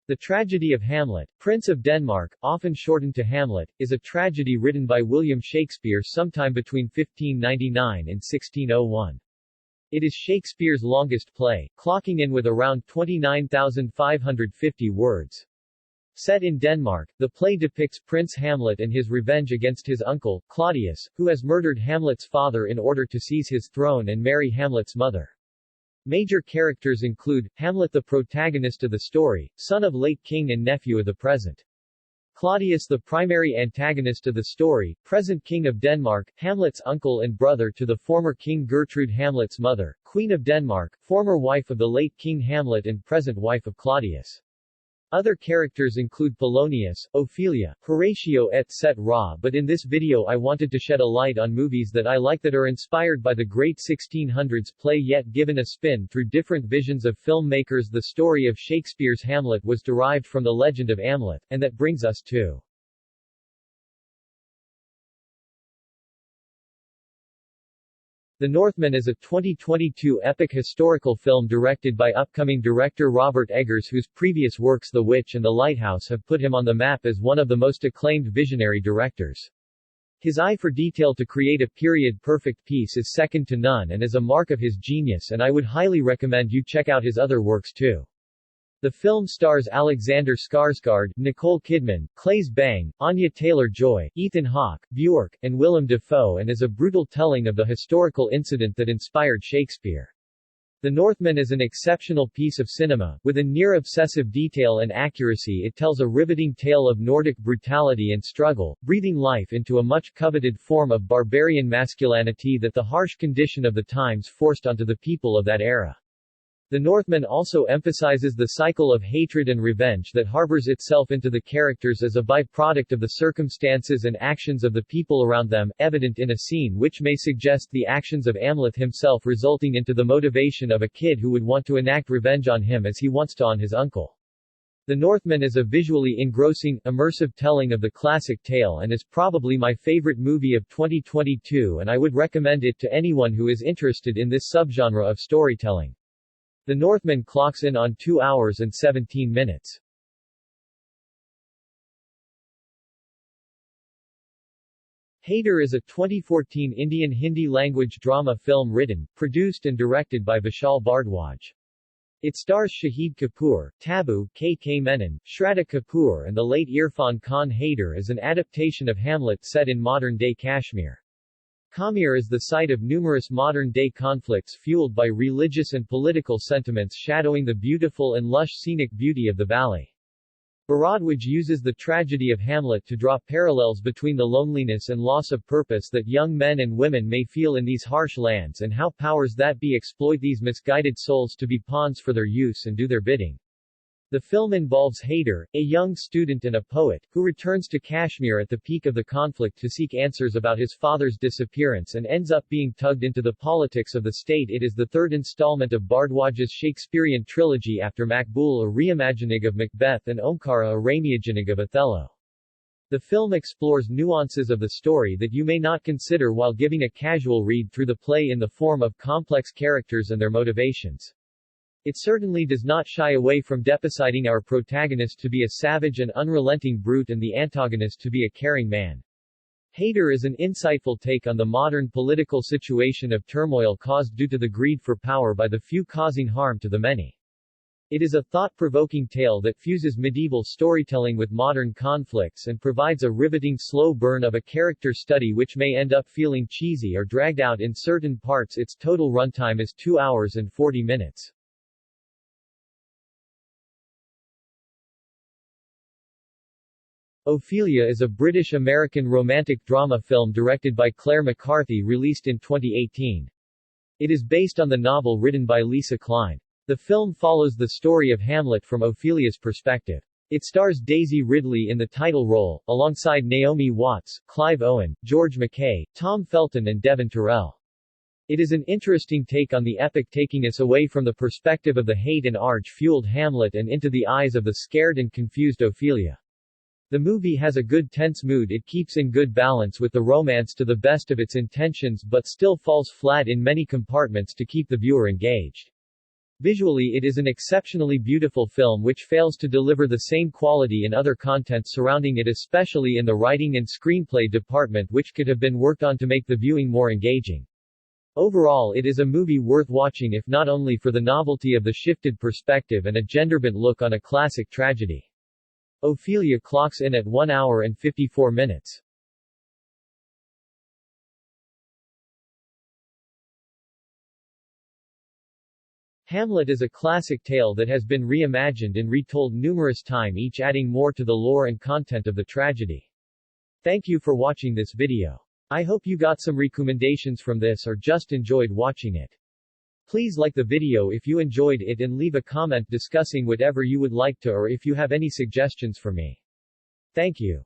The Tragedy of Hamlet, Prince of Denmark, often shortened to Hamlet, is a tragedy written by William Shakespeare sometime between 1599 and 1601. It is Shakespeare's longest play, clocking in with around 29,550 words. Set in Denmark, the play depicts Prince Hamlet and his revenge against his uncle, Claudius, who has murdered Hamlet's father in order to seize his throne and marry Hamlet's mother. Major characters include, Hamlet the protagonist of the story, son of late king and nephew of the present. Claudius the primary antagonist of the story, present king of Denmark, Hamlet's uncle and brother to the former king Gertrude Hamlet's mother, queen of Denmark, former wife of the late king Hamlet and present wife of Claudius. Other characters include Polonius, Ophelia, Horatio etc. But in this video I wanted to shed a light on movies that I like that are inspired by the great 1600s play yet given a spin through different visions of filmmakers. The story of Shakespeare's Hamlet was derived from the legend of Hamlet, and that brings us to The Northman is a 2022 epic historical film directed by upcoming director Robert Eggers, whose previous works The Witch and The Lighthouse have put him on the map as one of the most acclaimed visionary directors. His eye for detail to create a period-perfect piece is second to none and is a mark of his genius, and I would highly recommend you check out his other works too. The film stars Alexander Skarsgård, Nicole Kidman, Claes Bang, Anya Taylor-Joy, Ethan Hawke, Bjork, and Willem Dafoe, and is a brutal telling of the historical incident that inspired Shakespeare. The Northman is an exceptional piece of cinema, with a near-obsessive detail and accuracy. It tells a riveting tale of Nordic brutality and struggle, breathing life into a much-coveted form of barbarian masculinity that the harsh condition of the times forced onto the people of that era. The Northman also emphasizes the cycle of hatred and revenge that harbors itself into the characters as a byproduct of the circumstances and actions of the people around them, evident in a scene which may suggest the actions of Hamlet himself, resulting into the motivation of a kid who would want to enact revenge on him as he wants to on his uncle. The Northman is a visually engrossing, immersive telling of the classic tale and is probably my favorite movie of 2022, and I would recommend it to anyone who is interested in this subgenre of storytelling. The Northman clocks in on 2 hours and 17 minutes. Hader is a 2014 Indian Hindi-language drama film written, produced and directed by Vishal Bhardwaj. It stars Shahid Kapoor, Tabu, K. Menon, Shraddha Kapoor and the late Irfan Khan. Hader is an adaptation of Hamlet set in modern-day Kashmir. Kashmir is the site of numerous modern-day conflicts fueled by religious and political sentiments, shadowing the beautiful and lush scenic beauty of the valley. Bharadwaj uses the tragedy of Hamlet to draw parallels between the loneliness and loss of purpose that young men and women may feel in these harsh lands and how powers that be exploit these misguided souls to be pawns for their use and do their bidding. The film involves Hader, a young student and a poet, who returns to Kashmir at the peak of the conflict to seek answers about his father's disappearance and ends up being tugged into the politics of the state. It is the third installment of Bhardwaj's Shakespearean trilogy after Makbul, a reimagining of Macbeth, and Omkara, a reimagining of Othello. The film explores nuances of the story that you may not consider while giving a casual read through the play in the form of complex characters and their motivations. It certainly does not shy away from depositing our protagonist to be a savage and unrelenting brute and the antagonist to be a caring man. Hader is an insightful take on the modern political situation of turmoil caused due to the greed for power by the few causing harm to the many. It is a thought-provoking tale that fuses medieval storytelling with modern conflicts and provides a riveting slow burn of a character study which may end up feeling cheesy or dragged out in certain parts. Its total runtime is 2 hours and 40 minutes. Ophelia is a British-American romantic drama film directed by Claire McCarthy, released in 2018. It is based on the novel written by Lisa Klein. The film follows the story of Hamlet from Ophelia's perspective. It stars Daisy Ridley in the title role, alongside Naomi Watts, Clive Owen, George McKay, Tom Felton and Devon Terrell. It is an interesting take on the epic, taking us away from the perspective of the hate and rage-fueled Hamlet and into the eyes of the scared and confused Ophelia. The movie has a good tense mood. It keeps in good balance with the romance to the best of its intentions but still falls flat in many compartments to keep the viewer engaged. Visually it is an exceptionally beautiful film which fails to deliver the same quality in other content surrounding it, especially in the writing and screenplay department, which could have been worked on to make the viewing more engaging. Overall it is a movie worth watching, if not only for the novelty of the shifted perspective and a genderbent look on a classic tragedy. Ophelia clocks in at 1 hour and 54 minutes. Hamlet is a classic tale that has been reimagined and retold numerous times, each adding more to the lore and content of the tragedy. Thank you for watching this video. I hope you got some recommendations from this or just enjoyed watching it. Please like the video if you enjoyed it and leave a comment discussing whatever you would like to, or if you have any suggestions for me. Thank you.